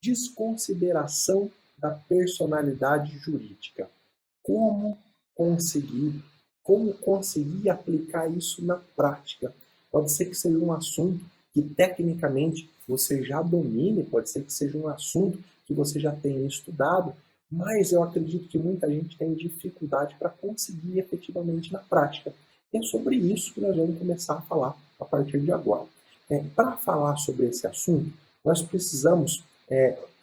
Desconsideração da personalidade jurídica. Como conseguir, como conseguir aplicar isso na prática? Pode ser que seja um assunto que tecnicamente você já domine, pode ser que seja um assunto que você já tenha estudado, mas eu acredito que muita gente tem dificuldade para conseguir efetivamente na prática. E é sobre isso que nós vamos começar a falar a partir de agora. Para falar sobre esse assunto, nós precisamos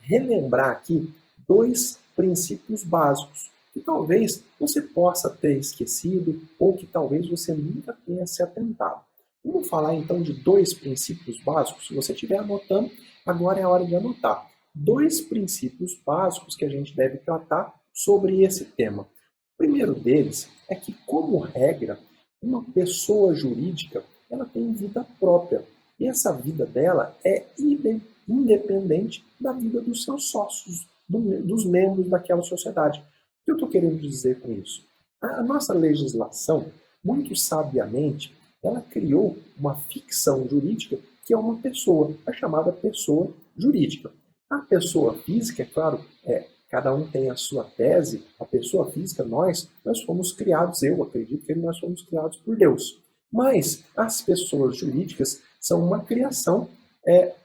relembrar aqui dois princípios básicos que talvez você possa ter esquecido ou que talvez você nunca tenha se atentado. Vamos falar então de dois princípios básicos. Se você estiver anotando, agora é a hora de anotar. Dois princípios básicos que a gente deve tratar sobre esse tema. O primeiro deles é que, como regra, uma pessoa jurídica ela tem vida própria. E essa vida dela é independente da vida dos seus sócios, dos membros daquela sociedade. O que eu estou querendo dizer com isso? A nossa legislação, muito sabiamente, ela criou uma ficção jurídica que é uma pessoa, a chamada pessoa jurídica. A pessoa física, é claro, cada um tem a sua tese. A pessoa física, nós fomos criados, eu acredito que nós fomos criados por Deus. Mas as pessoas jurídicas são uma criação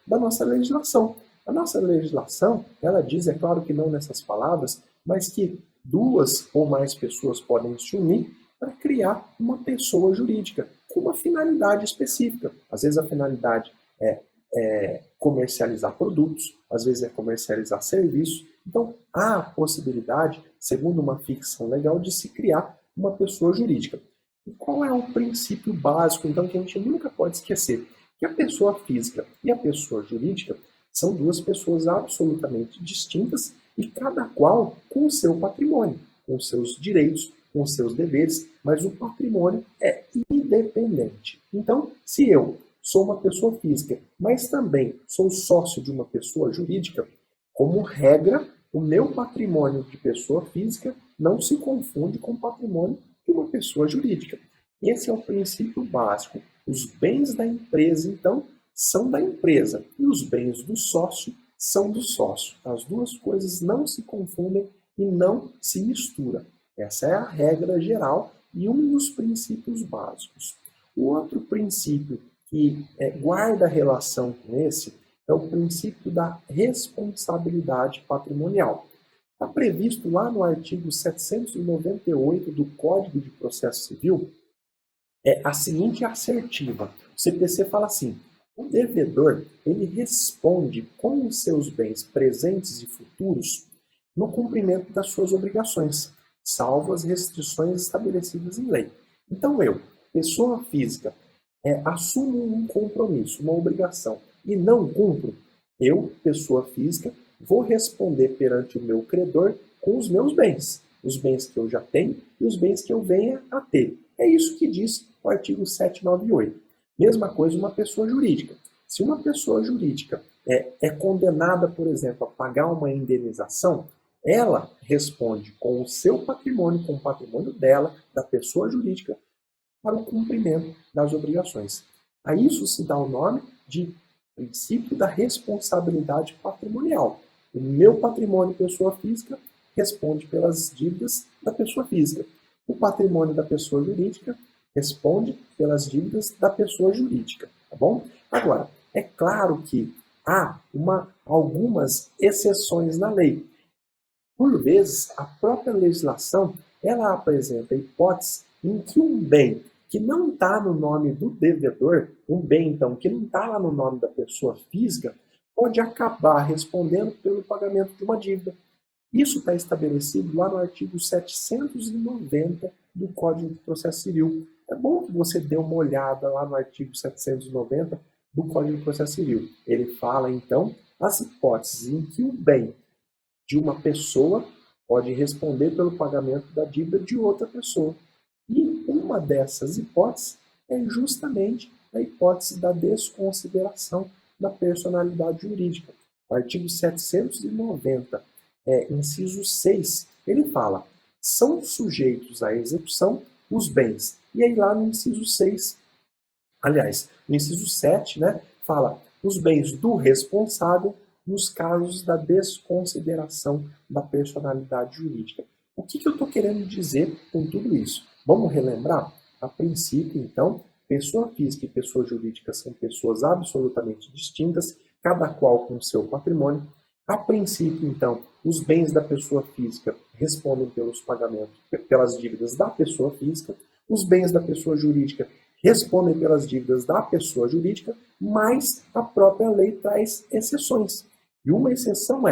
da nossa legislação. A nossa legislação, ela diz, é claro que não nessas palavras, mas que duas ou mais pessoas podem se unir para criar uma pessoa jurídica com uma finalidade específica. Às vezes a finalidade é comercializar produtos, às vezes é comercializar serviços. Então, há a possibilidade, segundo uma ficção legal, de se criar uma pessoa jurídica. E qual é o princípio básico, então, que a gente nunca pode esquecer? Que a pessoa física e a pessoa jurídica são duas pessoas absolutamente distintas e cada qual com o seu patrimônio, com os seus direitos, com os seus deveres, mas o patrimônio é independente. Então, se eu sou uma pessoa física, mas também sou sócio de uma pessoa jurídica, como regra, o meu patrimônio de pessoa física não se confunde com o patrimônio de uma pessoa jurídica. Esse é o princípio básico. Os bens da empresa, então, são da empresa e os bens do sócio são do sócio. As duas coisas não se confundem e não se misturam. Essa é a regra geral e um dos princípios básicos. O outro princípio que guarda relação com esse é o princípio da responsabilidade patrimonial. Está previsto lá no artigo 798 do Código de Processo Civil a seguinte assertiva. O CPC fala assim: o devedor ele responde com os seus bens presentes e futuros no cumprimento das suas obrigações, salvo as restrições estabelecidas em lei. Então eu, pessoa física, assumo um compromisso, uma obrigação e não cumpro, eu, pessoa física, vou responder perante o meu credor com os meus bens, os bens que eu já tenho e os bens que eu venha a ter. É isso que diz o artigo 798. Mesma coisa uma pessoa jurídica. Se uma pessoa jurídica é condenada, por exemplo, a pagar uma indenização, ela responde com o seu patrimônio, com o patrimônio dela, da pessoa jurídica, para o cumprimento das obrigações. A isso se dá o nome de princípio da responsabilidade patrimonial. O meu patrimônio pessoa física responde pelas dívidas da pessoa física. O patrimônio da pessoa jurídica responde pelas dívidas da pessoa jurídica, tá bom? Agora, é claro que há algumas exceções na lei. Por vezes, a própria legislação ela apresenta hipóteses em que um bem que não está no nome do devedor, um bem, então, que não está lá no nome da pessoa física, pode acabar respondendo pelo pagamento de uma dívida. Isso está estabelecido lá no artigo 790 do Código de Processo Civil. É bom que você dê uma olhada lá no artigo 790 do Código de Processo Civil. Ele fala, então, as hipóteses em que o bem de uma pessoa pode responder pelo pagamento da dívida de outra pessoa. E uma dessas hipóteses é justamente a hipótese da desconsideração da personalidade jurídica. O artigo 790, inciso 6, ele fala: são sujeitos à execução os bens. E aí lá no inciso 6, aliás, no inciso 7, fala os bens do responsável, nos casos da desconsideração da personalidade jurídica. O que eu estou querendo dizer com tudo isso? Vamos relembrar? A princípio, então, pessoa física e pessoa jurídica são pessoas absolutamente distintas, cada qual com seu patrimônio. A princípio, então, os bens da pessoa física respondem pelos pagamentos, pelas dívidas da pessoa física, os bens da pessoa jurídica respondem pelas dívidas da pessoa jurídica, mas a própria lei traz exceções. E uma exceção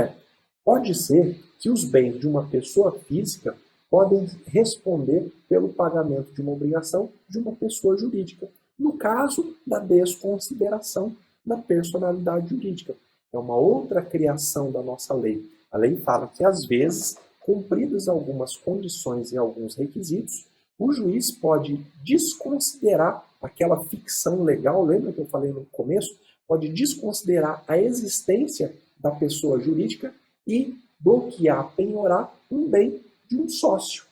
pode ser que os bens de uma pessoa física podem responder pelo pagamento de uma obrigação de uma pessoa jurídica, no caso da desconsideração da personalidade jurídica. É uma outra criação da nossa lei. A lei fala que, às vezes, cumpridas algumas condições e alguns requisitos, o juiz pode desconsiderar aquela ficção legal, lembra que eu falei no começo? Pode desconsiderar a existência da pessoa jurídica e bloquear, penhorar um bem de um sócio.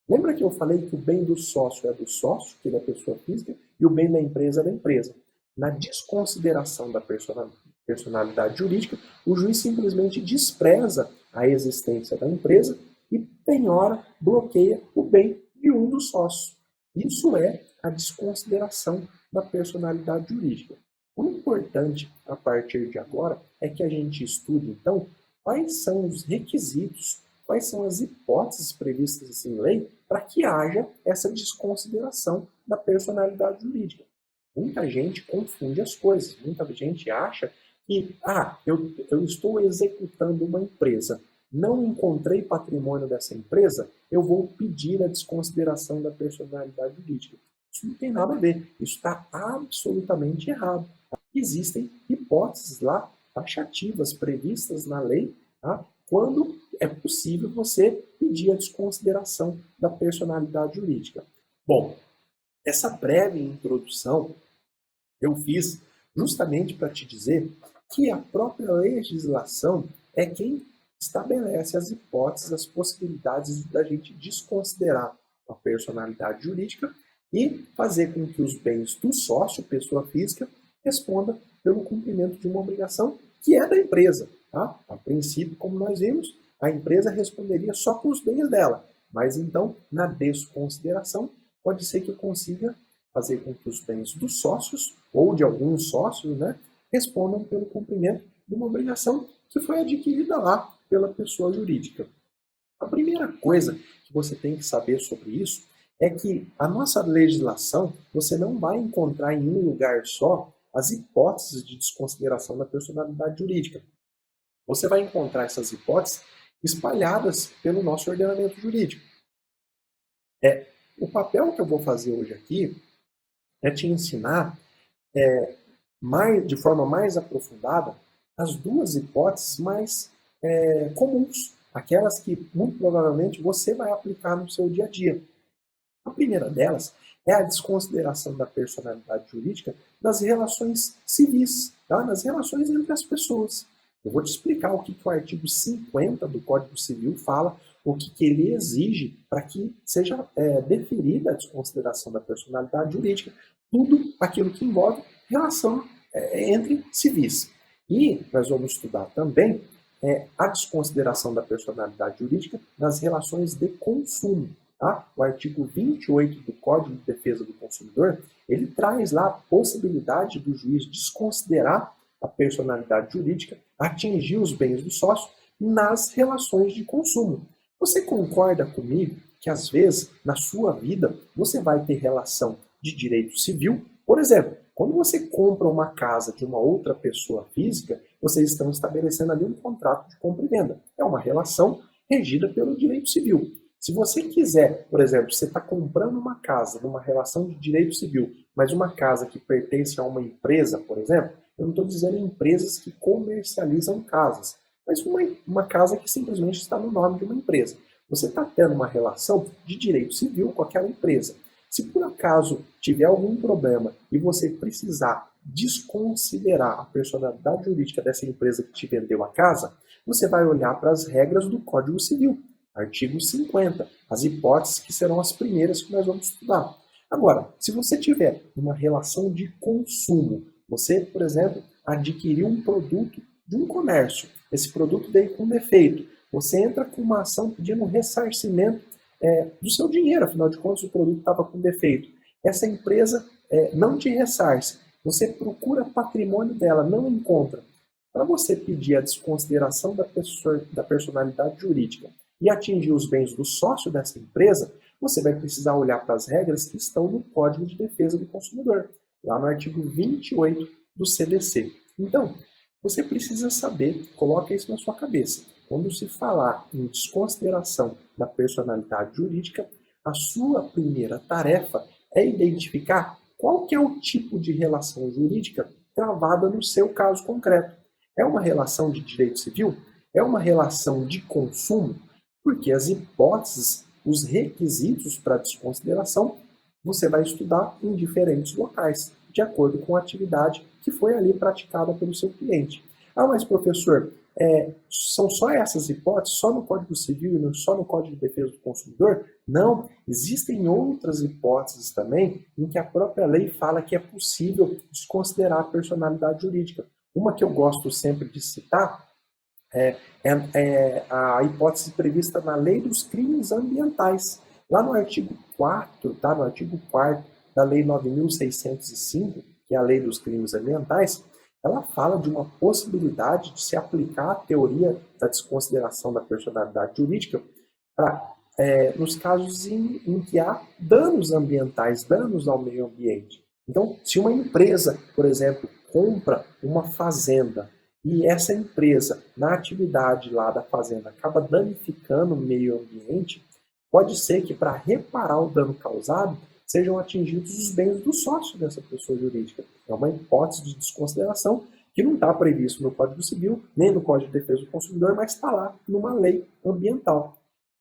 Lembra que eu falei que o bem do sócio é do sócio, que ele é pessoa física, e o bem da empresa é da empresa? Na desconsideração da personalidade jurídica, o juiz simplesmente despreza a existência da empresa e penhora, bloqueia o bem de um dos sócios. Isso é a desconsideração da personalidade jurídica. O importante, a partir de agora, é que a gente estude, então, quais são os requisitos, quais são as hipóteses previstas em lei para que haja essa desconsideração da personalidade jurídica. Muita gente confunde as coisas, muita gente acha que, eu estou executando uma empresa, não encontrei patrimônio dessa empresa, eu vou pedir a desconsideração da personalidade jurídica. Isso não tem nada a ver, isso está absolutamente errado. Existem hipóteses lá, taxativas, previstas na lei, tá? Quando é possível você pedir a desconsideração da personalidade jurídica. Bom, essa breve introdução eu fiz justamente para te dizer que a própria legislação é quem estabelece as hipóteses, as possibilidades da gente desconsiderar a personalidade jurídica e fazer com que os bens do sócio, pessoa física, responda pelo cumprimento de uma obrigação que é da empresa. Tá? A princípio, como nós vimos, a empresa responderia só com os bens dela, mas então, na desconsideração, pode ser que eu consiga fazer com que os bens dos sócios, ou de alguns sócios, respondam pelo cumprimento de uma obrigação que foi adquirida lá pela pessoa jurídica. A primeira coisa que você tem que saber sobre isso é que a nossa legislação, você não vai encontrar em um lugar só as hipóteses de desconsideração da personalidade jurídica. Você vai encontrar essas hipóteses espalhadas pelo nosso ordenamento jurídico. O papel que eu vou fazer hoje aqui é te ensinar de forma mais aprofundada as duas hipóteses mais comuns, aquelas que muito provavelmente você vai aplicar no seu dia a dia. A primeira delas é a desconsideração da personalidade jurídica nas relações civis, tá? Nas relações entre as pessoas. Eu vou te explicar o que o artigo 50 do Código Civil fala, o que ele exige para que seja deferida a desconsideração da personalidade jurídica, tudo aquilo que envolve relação entre civis. E nós vamos estudar também a desconsideração da personalidade jurídica nas relações de consumo. Tá? O artigo 28 do Código de Defesa do Consumidor, ele traz lá a possibilidade do juiz desconsiderar a personalidade jurídica, atingir os bens do sócio nas relações de consumo. Você concorda comigo que, às vezes, na sua vida, você vai ter relação de direito civil? Por exemplo, quando você compra uma casa de uma outra pessoa física, vocês estão estabelecendo ali um contrato de compra e venda. É uma relação regida pelo direito civil. Se você quiser, por exemplo, você está comprando uma casa numa relação de direito civil, mas uma casa que pertence a uma empresa, por exemplo, eu não estou dizendo empresas que comercializam casas, mas uma casa que simplesmente está no nome de uma empresa. Você está tendo uma relação de direito civil com aquela empresa. Se por acaso tiver algum problema e você precisar desconsiderar a personalidade jurídica dessa empresa que te vendeu a casa, você vai olhar para as regras do Código Civil, artigo 50, as hipóteses que serão as primeiras que nós vamos estudar. Agora, se você tiver uma relação de consumo, você, por exemplo, adquiriu um produto de um comércio. Esse produto veio com defeito. Você entra com uma ação pedindo um ressarcimento do seu dinheiro, afinal de contas o produto estava com defeito. Essa empresa não te ressarce. Você procura patrimônio dela, não encontra. Para você pedir a desconsideração da personalidade jurídica e atingir os bens do sócio dessa empresa, você vai precisar olhar para as regras que estão no Código de Defesa do Consumidor, lá no artigo 28 do CDC. Então, você precisa saber, coloca isso na sua cabeça. Quando se falar em desconsideração da personalidade jurídica, a sua primeira tarefa é identificar qual que é o tipo de relação jurídica travada no seu caso concreto. É uma relação de direito civil? É uma relação de consumo? Porque as hipóteses, os requisitos para desconsideração, você vai estudar em diferentes locais, de acordo com a atividade que foi ali praticada pelo seu cliente. Ah, mas professor, são só essas hipóteses, só no Código Civil e só no Código de Defesa do Consumidor? Não, existem outras hipóteses também em que a própria lei fala que é possível desconsiderar a personalidade jurídica. Uma que eu gosto sempre de citar é a hipótese prevista na Lei dos Crimes Ambientais. Lá no artigo 4, tá? No artigo 4º da Lei 9.605, que é a Lei dos Crimes Ambientais, ela fala de uma possibilidade de se aplicar a teoria da desconsideração da personalidade jurídica nos casos em que há danos ambientais, danos ao meio ambiente. Então, se uma empresa, por exemplo, compra uma fazenda e essa empresa, na atividade lá da fazenda, acaba danificando o meio ambiente, pode ser que para reparar o dano causado, sejam atingidos os bens do sócio dessa pessoa jurídica. É uma hipótese de desconsideração que não está previsto no Código Civil, nem no Código de Defesa do Consumidor, mas está lá numa lei ambiental.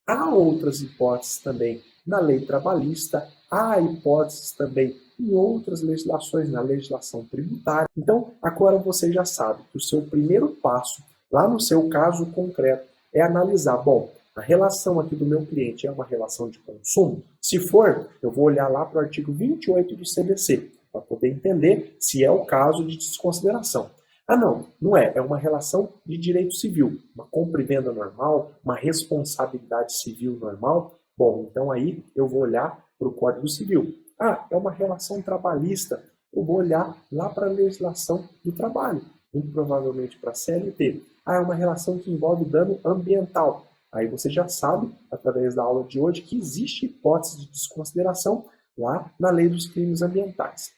Há outras hipóteses também na lei trabalhista, há hipóteses também em outras legislações, na legislação tributária. Então, agora você já sabe que o seu primeiro passo, lá no seu caso concreto, é analisar, bom, a relação aqui do meu cliente é uma relação de consumo? Se for, eu vou olhar lá para o artigo 28 do CDC, para poder entender se é o caso de desconsideração. Ah, não, não é. É uma relação de direito civil, uma compra e venda normal, uma responsabilidade civil normal. Bom, então aí eu vou olhar para o Código Civil. Ah, é uma relação trabalhista. Eu vou olhar lá para a legislação do trabalho, muito provavelmente para a CLT. Ah, é uma relação que envolve dano ambiental. Aí você já sabe, através da aula de hoje, que existe hipótese de desconsideração lá na Lei dos Crimes Ambientais.